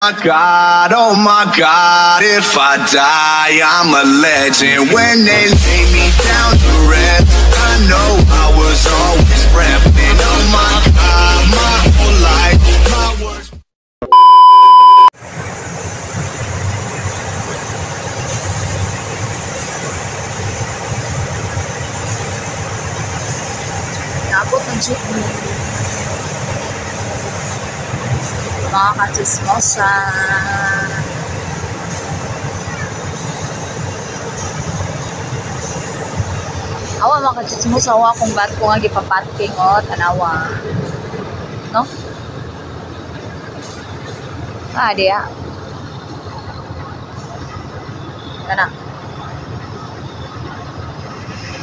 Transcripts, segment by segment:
Oh my God, if I die, I'm a legend. When they lay me down to rest, I know I was always repping. Oh my God, my whole life, my words. Naabot ng jeepney. Mga ka-chismosang. Awa mga ka-chismosang, awa kung ba't ko nga gipaparking o tanawa. No? Diya. Kana.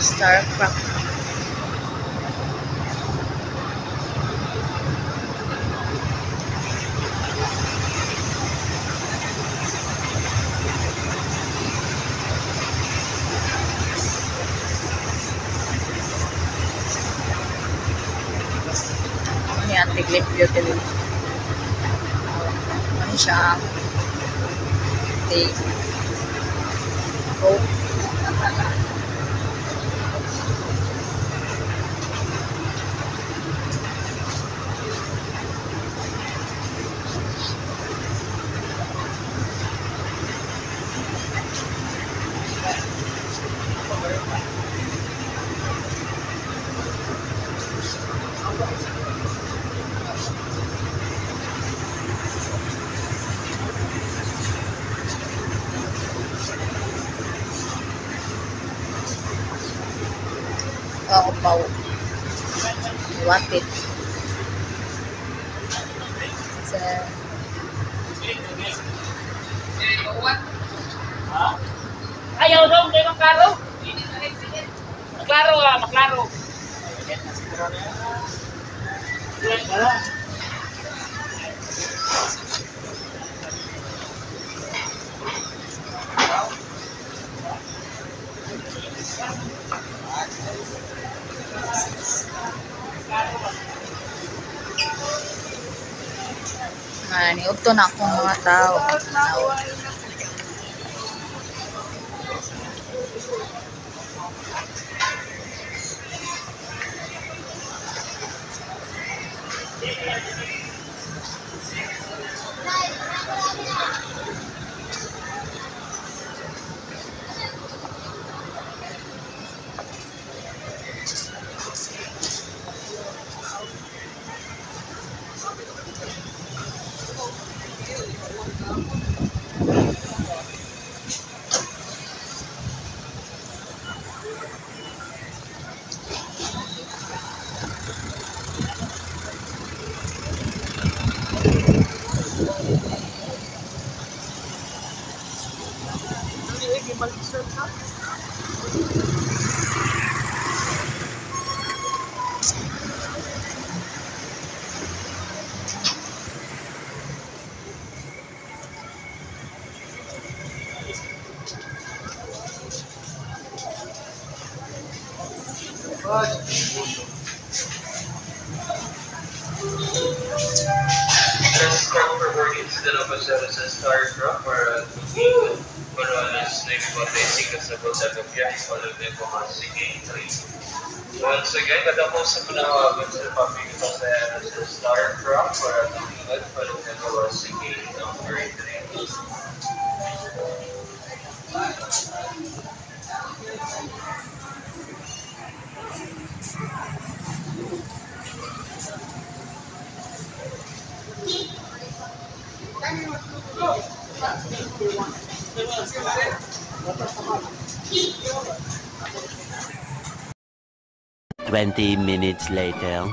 Starcraft. Anti-clip beauty. Ano siya? Take. Go. Oo, pao. Iwapit. Sa... Ayaw dong, kayo maklaro. Maklaro ka, maklaro. Niugto na akong mga tao. Let's call for work instead of a services star drop or pero alas na yung basic sa botag of yan follow din po kasi once again kada po sa panawagan sa public sa star drop or follow din po kasi number 3. Twenty minutes later.